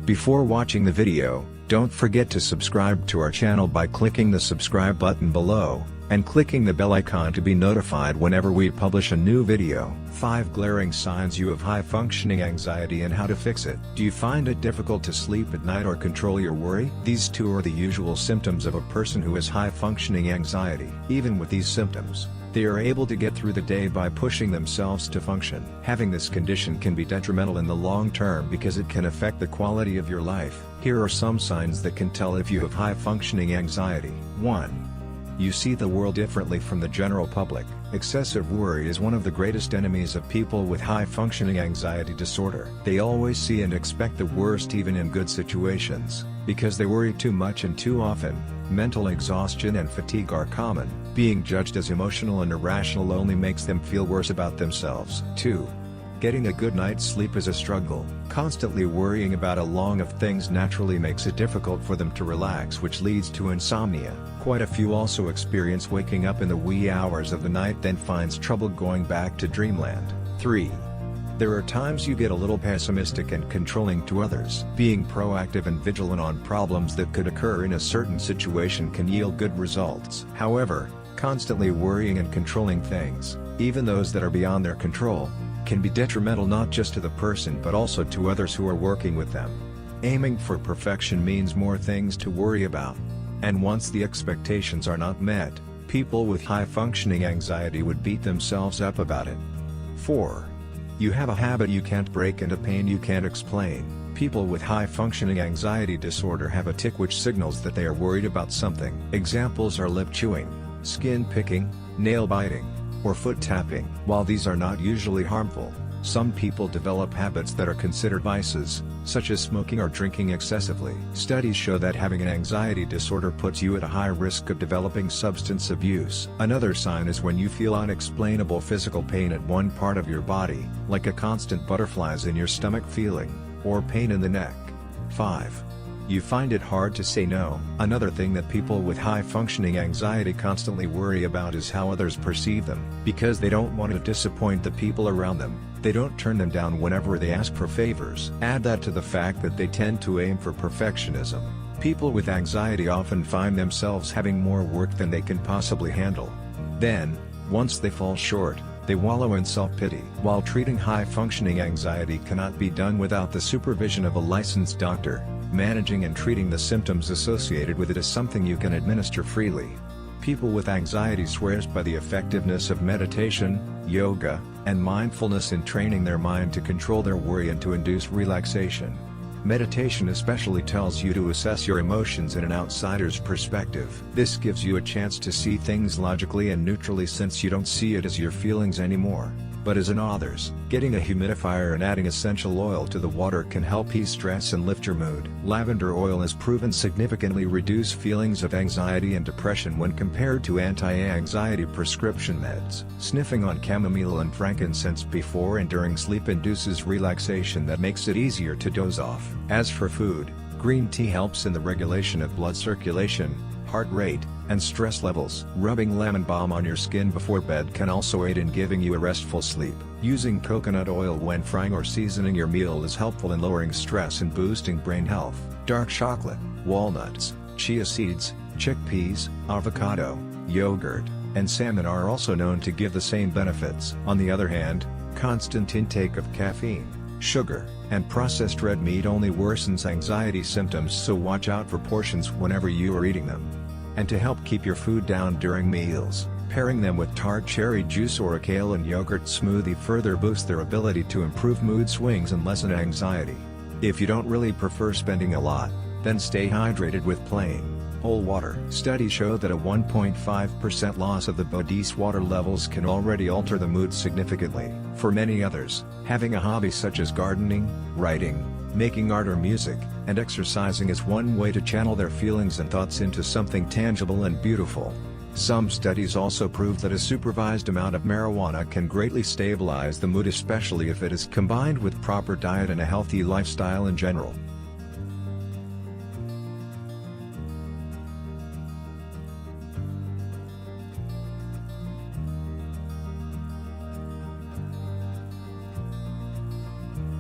Before watching the video, don't forget to subscribe to our channel by clicking the subscribe button below, and clicking the bell icon to be notified whenever we publish a new video. 5 glaring signs you have high-functioning anxiety and how to fix it. Do you find it difficult to sleep at night or control your worry? These 2 are the usual symptoms of a person who has high-functioning anxiety. Even with these symptoms, they are able to get through the day by pushing themselves to function. Having this condition can be detrimental in the long term because it can affect the quality of your life. Here are some signs that can tell if you have high-functioning anxiety. 1. You see the world differently from the general public. Excessive worry is one of the greatest enemies of people with high-functioning anxiety disorder. They always see and expect the worst even in good situations. Because they worry too much and too often, mental exhaustion and fatigue are common. Being judged as emotional and irrational only makes them feel worse about themselves. 2. Getting a good night's sleep is a struggle. Constantly worrying about a lot of things naturally makes it difficult for them to relax, which leads to insomnia. Quite a few also experience waking up in the wee hours of the night, then finds trouble going back to dreamland. 3. There are times you get a little pessimistic and controlling to others. Being proactive and vigilant on problems that could occur in a certain situation can yield good results. However, constantly worrying and controlling things, even those that are beyond their control, can be detrimental not just to the person but also to others who are working with them. Aiming for perfection means more things to worry about. And once the expectations are not met, people with high-functioning anxiety would beat themselves up about it. 4. You have a habit you can't break and a pain you can't explain. People with high-functioning anxiety disorder have a tic which signals that they are worried about something. Examples are lip chewing, skin picking, nail biting, or foot tapping. While these are not usually harmful, some people develop habits that are considered vices, such as smoking or drinking excessively. Studies show that having an anxiety disorder puts you at a high risk of developing substance abuse. Another sign is when you feel unexplainable physical pain at one part of your body, like a constant butterflies in your stomach feeling, or pain in the neck. 5. You find it hard to say no. Another thing that people with high-functioning anxiety constantly worry about is how others perceive them. Because they don't want to disappoint the people around them, they don't turn them down whenever they ask for favors. Add that to the fact that they tend to aim for perfectionism. People with anxiety often find themselves having more work than they can possibly handle. Then, once they fall short, they wallow in self-pity. While treating high-functioning anxiety cannot be done without the supervision of a licensed doctor, managing and treating the symptoms associated with it is something you can administer freely. People with anxiety swears by the effectiveness of meditation, yoga, and mindfulness in training their mind to control their worry and to induce relaxation. Meditation especially tells you to assess your emotions in an outsider's perspective. This gives you a chance to see things logically and neutrally, since you don't see it as your feelings anymore, but as an others. Getting a humidifier and adding essential oil to the water can help ease stress and lift your mood. Lavender oil is proven significantly reduce feelings of anxiety and depression when compared to anti-anxiety prescription meds. Sniffing on chamomile and frankincense before and during sleep induces relaxation that makes it easier to doze off. As for food, green tea helps in the regulation of blood circulation, heart rate, and stress levels. Rubbing lemon balm on your skin before bed can also aid in giving you a restful sleep. Using coconut oil when frying or seasoning your meal is helpful in lowering stress and boosting brain health. Dark chocolate, walnuts, chia seeds, chickpeas, avocado, yogurt, and salmon are also known to give the same benefits. On the other hand, constant intake of caffeine, sugar, and processed red meat only worsens anxiety symptoms, so watch out for portions whenever you are eating them. And to help keep your food down during meals, pairing them with tart cherry juice or a kale and yogurt smoothie further boosts their ability to improve mood swings and lessen anxiety. If you don't really prefer spending a lot, then stay hydrated with plain, whole water. Studies show that a 1.5% loss of the body's water levels can already alter the mood significantly. For many others, having a hobby such as gardening, writing, making art or music, and exercising is one way to channel their feelings and thoughts into something tangible and beautiful. Some studies also prove that a supervised amount of marijuana can greatly stabilize the mood, especially if it is combined with proper diet and a healthy lifestyle in general.